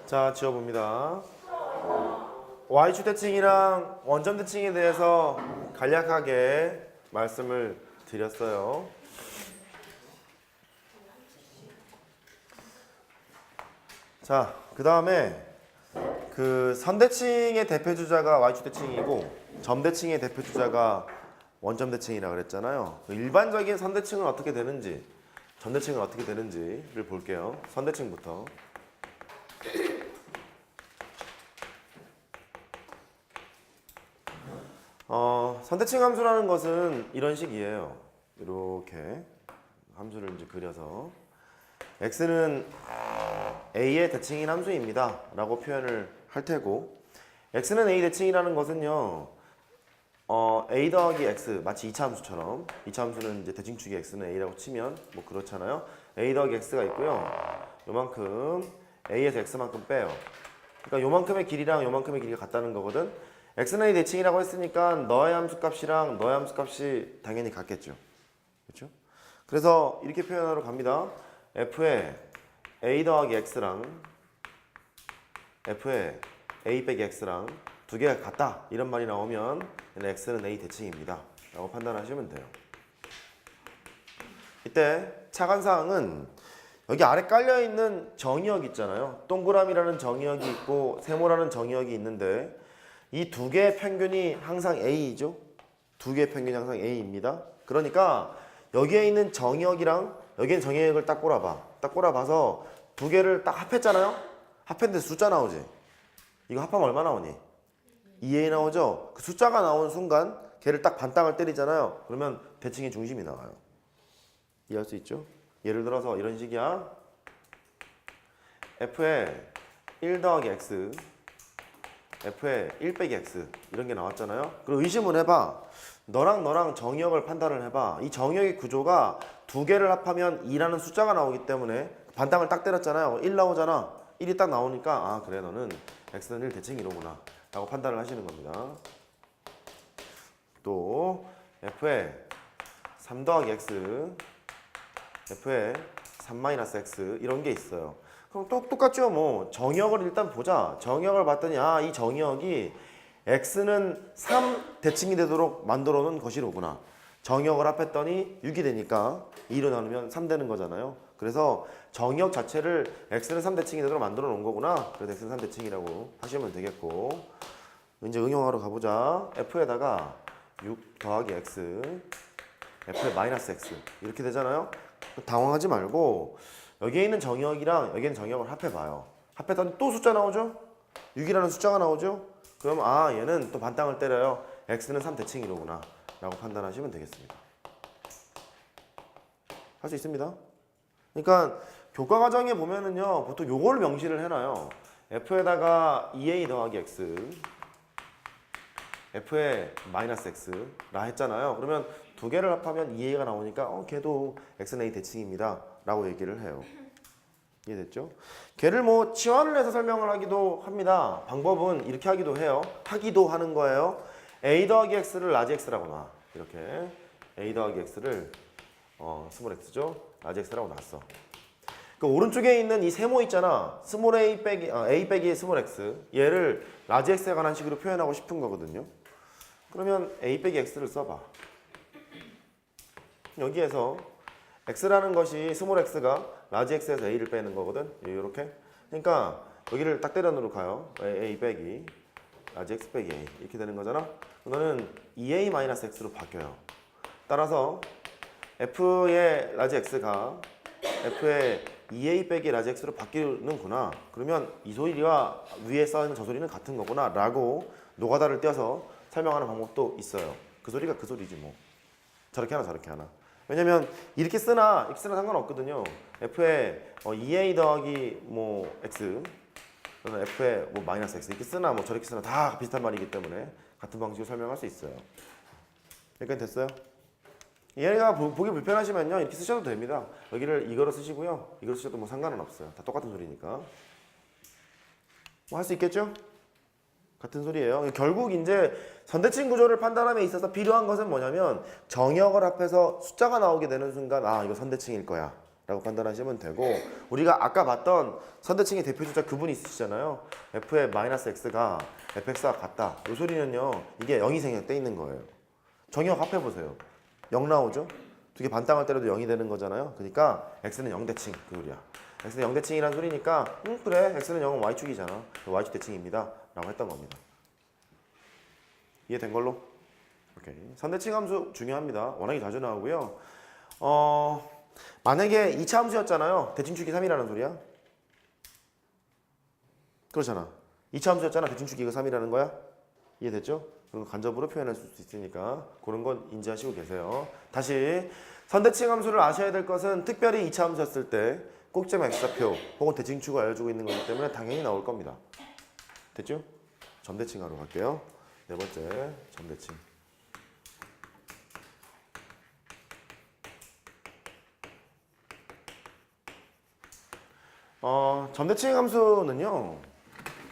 자, 지워봅니다. y축 대칭이랑 원점 대칭에 대해서 간략하게 말씀을 드렸어요. 자, 그 다음에 그 선대칭의 대표주자가 y축 대칭이고 점대칭의 대표주자가 원점 대칭이라 그랬잖아요. 일반적인 선대칭은 어떻게 되는지, 점대칭은 어떻게 되는지를 볼게요. 선대칭부터. 선대칭 함수라는 것은 이런 식이에요. 이렇게 함수를 이제 그려서 x는 a의 대칭인 함수입니다 라고 표현을 할 테고, x는 a 대칭이라는 것은요 a 더하기 x, 마치 2차 함수처럼, 2차 함수는 이제 대칭축이 x는 a라고 치면 뭐 그렇잖아요. a 더하기 x가 있고요, 요만큼 a에서 x만큼 빼요. 그러니까 요만큼의 길이랑 요만큼의 길이가 같다는 거거든. x는 a 대칭이라고 했으니까 너의 함수 값이랑 너의 함수 값이 당연히 같겠죠. 그렇죠? 그래서 이렇게 표현하러 갑니다. f에 a 더하기 x랑 f에 a 빼기 x랑 두 개가 같다 이런 말이 나오면 x는 a 대칭입니다 라고 판단하시면 돼요. 이때 차관사항은 여기 아래 깔려있는 정의역 있잖아요. 동그라미라는 정의역이 있고 세모라는 정의역이 있는데 이 두 개의 평균이 항상 a이죠. 두 개의 평균이 항상 a입니다. 그러니까 여기에 있는 정의역이랑 여기에 있는 정의역을 딱 꼬라봐. 딱 꼬라봐서 두 개를 딱 합했잖아요. 합했는데 숫자 나오지. 이거 합하면 얼마 나오니? 2a 나오죠? 그 숫자가 나오는 순간 걔를 딱 반땅을 때리잖아요. 그러면 대칭의 중심이 나와요. 이해할 수 있죠? 예를 들어서 이런 식이야. f에 1 더하기 x, f에 1 빼기 x 이런 게 나왔잖아요. 그리고 의심을 해봐. 너랑 정의역을 판단을 해봐. 이 정의역의 구조가 두 개를 합하면 2라는 숫자가 나오기 때문에 반땅을 딱 때렸잖아요. 1 나오잖아. 1이 딱 나오니까 아 그래 너는 x는 1 대칭이로구나 라고 판단을 하시는 겁니다. 또 f에 3 더하기 x, f에 3 마이너스 x 이런 게 있어요. 그럼 똑같죠. 뭐 정의역을 일단 보자. 정의역을 봤더니 아 이 정의역이 x는 3 대칭이 되도록 만들어 놓은 것이로구나. 정의역을 합했더니 6이 되니까 2로 나누면 3 되는 거잖아요. 그래서 정의역 자체를 x는 3 대칭이 되도록 만들어 놓은 거구나. 그래서 x는 3 대칭이라고 하시면 되겠고, 이제 응용하러 가보자. f에다가 6 더하기 x, f에 마이너스 x 이렇게 되잖아요. 당황하지 말고 여기에 있는 정의역이랑 여기에 있는 정의역을 합해봐요. 합했더니 또 숫자 나오죠? 6이라는 숫자가 나오죠? 그럼 아 얘는 또 반땅을 때려요. x는 3 대칭이로구나 라고 판단하시면 되겠습니다. 할 수 있습니다. 그러니까 교과 과정에 보면은요 보통 요걸 명시를 해놔요. f에다가 2a 더하기 x, f에 마이너스 x라 했잖아요. 그러면 두 개를 합하면 2a가 나오니까 걔도 x는 a 대칭입니다 라고 얘기를 해요. 이해됐죠? 걔를 뭐 치환을 해서 설명을 하기도 합니다. 방법은 이렇게 하기도 해요. 하기도 하는 거예요. a 더하기 x를 라지 x라고 놔. 이렇게 a 더하기 x를 스몰 x죠? 라지 x라고 놨어. 그 오른쪽에 있는 이 세모 있잖아. 스몰 a 빼기 a 빼기 스몰 x, 얘를 라지 x에 관한 식으로 표현하고 싶은 거거든요. 그러면 a 빼기 x를 써봐. 여기에서 x라는 것이 스몰 x가 라지 x에서 a를 빼는 거거든. 이렇게. 그러니까 여기를 딱 때려 넣으러 가요. a 빼기 라지 x 빼기 a 이렇게 되는 거잖아. 이거는 2a 마이너스 x로 바뀌어요. 따라서 f의 라지 x가 f의 2a 빼기 라지 x로 바뀌는구나. 그러면 이 소리와 위에 써있는 저 소리는 같은 거구나 라고 노가다를 떼어서 설명하는 방법도 있어요. 그 소리가 그 소리지 뭐. 저렇게 하나 저렇게 하나. 왜냐면 이렇게 쓰나 상관없거든요. f에 2a 더하기 뭐 x 또는 f에 뭐 마이너스 x 이렇게 쓰나 뭐 저렇게 쓰나 다 비슷한 말이기 때문에 같은 방식으로 설명할 수 있어요. 여기까지 됐어요? 얘가 보기 불편하시면요 이렇게 쓰셔도 됩니다. 여기를 이거로 쓰시고요, 이거로 쓰셔도 뭐 상관은 없어요. 다 똑같은 소리니까. 뭐 할 수 있겠죠? 같은 소리예요. 결국 이제 선대칭 구조를 판단함에 있어서 필요한 것은 뭐냐면 정의역을 합해서 숫자가 나오게 되는 순간 아 이거 선대칭일 거야 라고 판단하시면 되고, 우리가 아까 봤던 선대칭의 대표주자 그분이 있으시잖아요. f의 마이너스 x가 fx와 같다. 이 소리는요, 이게 0이 생략돼 있는 거예요. 정의역 합해보세요. 0 나오죠? 두 개 반땅을 때려도 0이 되는 거잖아요. 그러니까 x는 0대칭 그 소리야. x는 0대칭이란 소리니까 그래, x는 0은 y축이잖아. y축 대칭입니다 라고 했던 겁니다. 이해된 걸로? 오케이. 선대칭 함수 중요합니다. 워낙에 자주 나오고요. 만약에 2차 함수였잖아요. 대칭축이 3이라는 소리야. 그렇잖아. 2차 함수였잖아. 대칭축이 3이라는 거야. 이해됐죠? 그런 거 간접으로 표현할 수 있으니까 그런 건 인지하시고 계세요. 다시 선대칭 함수를 아셔야 될 것은 특별히 2차 함수였을 때 꼭지점 x좌표 혹은 대칭축을 알려주고 있는 거기 때문에 당연히 나올 겁니다. 됐죠? 점대칭하러 갈게요. 네 번째 점대칭. 점대칭 함수는요.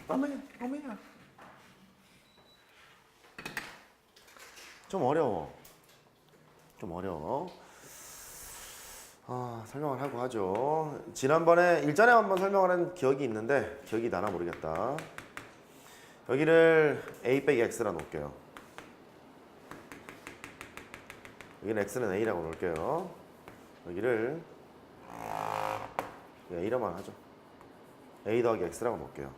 어메야. 좀 어려워. 설명을 하고 하죠. 지난번에 일전에 한번 설명을 한 기억이 있는데 기억이 나나 모르겠다. 여기를 a 빼기 x라 놓을게요. 여기는 x는 a라고 놓을게요. 여기를 a라만 하죠. a 더하기 x라고 놓을게요.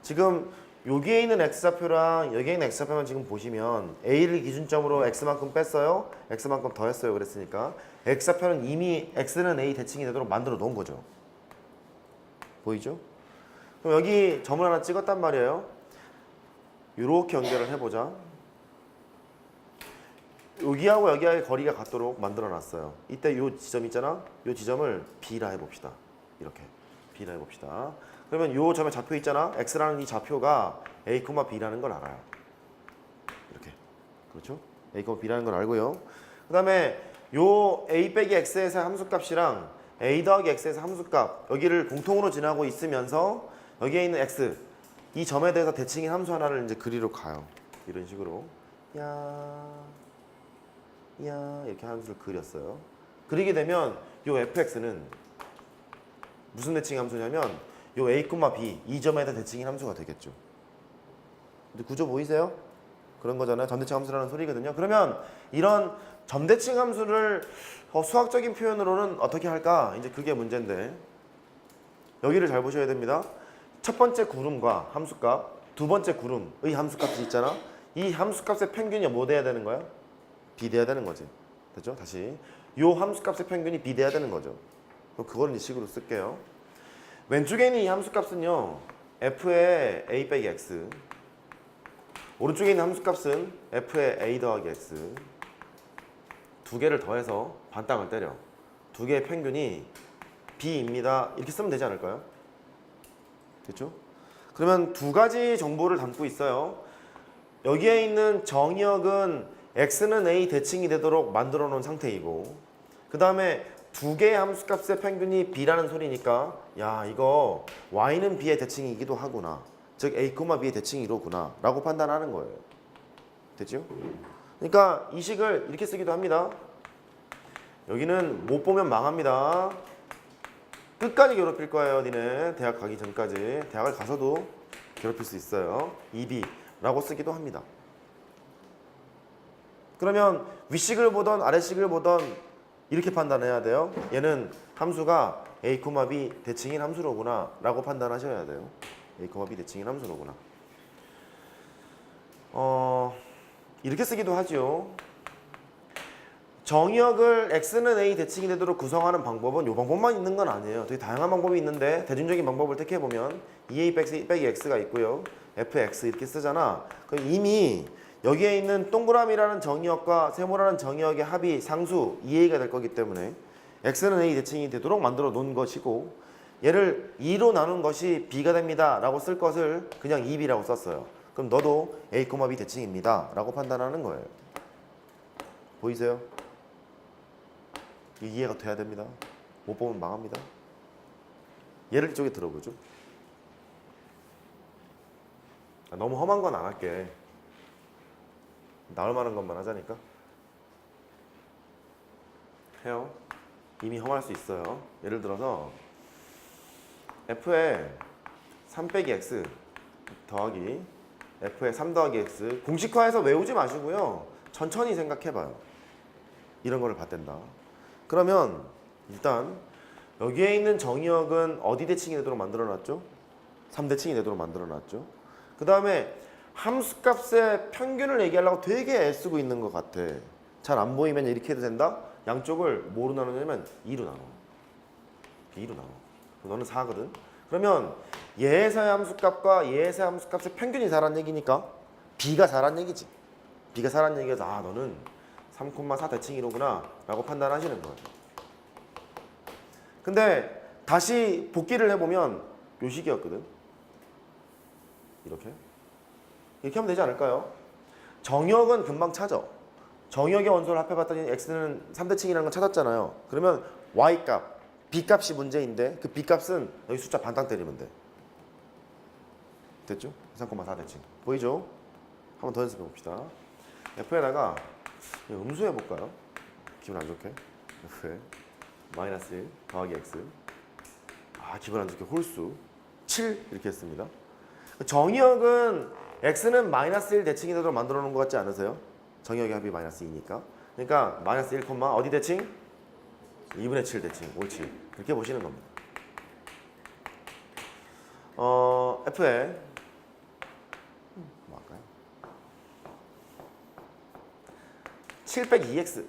지금 여기에 있는 x좌표랑 여기에 있는 x좌표만 지금 보시면 a를 기준점으로 x만큼 뺐어요. x만큼 더했어요. 그랬으니까 x좌표는 이미 x는 a 대칭이 되도록 만들어 놓은 거죠. 보이죠? 그럼 여기 점을 하나 찍었단 말이에요. 이렇게 연결을 해보자. 여기하고 여기하고의 거리가 같도록 만들어 놨어요. 이때 이 지점 있잖아. 이 지점을 B라 해봅시다. 이렇게 B라 해봅시다. 그러면 이 점에 좌표 있잖아. X라는 이 좌표가 A, B라는 걸 알아요. 이렇게. 그렇죠? A, B라는 걸 알고요. 그 다음에 요 A 빼기 X에서 함수값이랑 A 더하기 X에서 함수값 여기를 공통으로 지나고 있으면서 여기에 있는 X 이 점에 대해서 대칭인 함수 하나를 이제 그리러 가요. 이런 식으로 야 이렇게 함수를 그렸어요. 그리게 되면 요 fx는 무슨 대칭 함수냐면 요 a, b 이 점에 대한 대칭인 함수가 되겠죠. 근데 구조 보이세요? 그런 거잖아요. 점대칭 함수라는 소리거든요. 그러면 이런 점대칭 함수를 수학적인 표현으로는 어떻게 할까? 이제 그게 문제인데 여기를 잘 보셔야 됩니다. 첫 번째 구름과 함수값, 두 번째 구름의 함수값이 있잖아. 이 함수값의 평균이 뭐 돼야 되는 거야? 비돼야 되는 거지. 됐죠? 다시 요 함수값의 평균이 비돼야 되는 거죠. 그걸 이 식으로 쓸게요. 왼쪽에 있는 이 함수값은요. f의 a 빼기 x 오른쪽에 있는 함수값은 f의 a 더하기 x 두 개를 더해서 반땅을 때려. 두 개의 평균이 b입니다. 이렇게 쓰면 되지 않을까요? 됐죠? 그러면 두 가지 정보를 담고 있어요. 여기에 있는 정의역은 x는 a 대칭이 되도록 만들어 놓은 상태이고 그 다음에 두 개의 함수값의 평균이 b라는 소리니까 야 이거 y는 b의 대칭이기도 하구나. 즉 a, b의 대칭이 이로구나 라고 판단하는 거예요. 됐죠? 그러니까 이 식을 이렇게 쓰기도 합니다. 여기는 못 보면 망합니다. 끝까지 괴롭힐 거예요. 니네 대학 가기 전까지. 대학을 가서도 괴롭힐 수 있어요. 2b라고 쓰기도 합니다. 그러면 윗식을 보던 아래식을 보던 이렇게 판단해야 돼요. 얘는 함수가 a, b 대칭인 함수로구나 라고 판단하셔야 돼요. a, b 대칭인 함수로구나. 이렇게 쓰기도 하죠. 정의역을 x는 a 대칭이 되도록 구성하는 방법은 이 방법만 있는 건 아니에요. 되게 다양한 방법이 있는데 대중적인 방법을 택해보면 2a 빼기 x가 있고요. fx 이렇게 쓰잖아. 그럼 이미 여기에 있는 동그라미라는 정의역과 세모라는 정의역의 합이 상수 2a가 될 거기 때문에 x는 a 대칭이 되도록 만들어 놓은 것이고 얘를 2로 나눈 것이 b가 됩니다 라고 쓸 것을 그냥 2b라고 썼어요. 그럼 너도 a, b 대칭입니다 라고 판단하는 거예요. 보이세요? 이해가 돼야 됩니다. 못 보면 망합니다. 얘를 이쪽에 들어보죠. 너무 험한 건 안 할게. 나올 만한 것만 하자니까. 해요. 이미 험할 수 있어요. 예를 들어서 f에 3 빼기 x 더하기 f에 3 더하기 x 공식화해서 외우지 마시고요. 천천히 생각해봐요. 이런 거를 봤댄다. 그러면 일단 여기에 있는 정의역은 어디 대칭이 되도록 만들어놨죠? 3대칭이 되도록 만들어놨죠. 그 다음에 함수값의 평균을 얘기하려고 되게 애쓰고 있는 것 같아. 잘 안 보이면 이렇게 해도 된다? 양쪽을 뭐로 나누냐면 2로 나눠. 2로 나눠. 너는 4거든. 그러면 얘에서의 함수값과 얘에서의 함수값의 평균이 4란 얘기니까 B가 4란 얘기지. B가 4란 얘기여서 아 너는 3,4 대칭이로구나 라고 판단하시는 거예요. 근데 다시 복기를 해보면 요 식이었거든. 이렇게 하면 되지 않을까요? 정역은 금방 찾아. 정역의 원소를 합해봤더니 x는 3대칭이라는 건 찾았잖아요. 그러면 y값, b값이 문제인데 그 b값은 여기 숫자 반땅 때리면 돼. 됐죠? 3,4 대칭. 보이죠? 한번 더 연습해 봅시다. f에다가 음수 해볼까요? 기분 안 좋게. f에 마이너스 1 더하기 x. 아 기분 안 좋게 홀수 7 이렇게 했습니다. 정의역은 x는 마이너스 1 대칭이 되도록 만들어 놓은 것 같지 않으세요? 정의역의 합이 마이너스 2니까. 그러니까 마이너스 1, 어디 대칭? 2분의 7 대칭. 옳지. 그렇게 보시는 겁니다. f에 뭐 할까요? 7 빼기 2x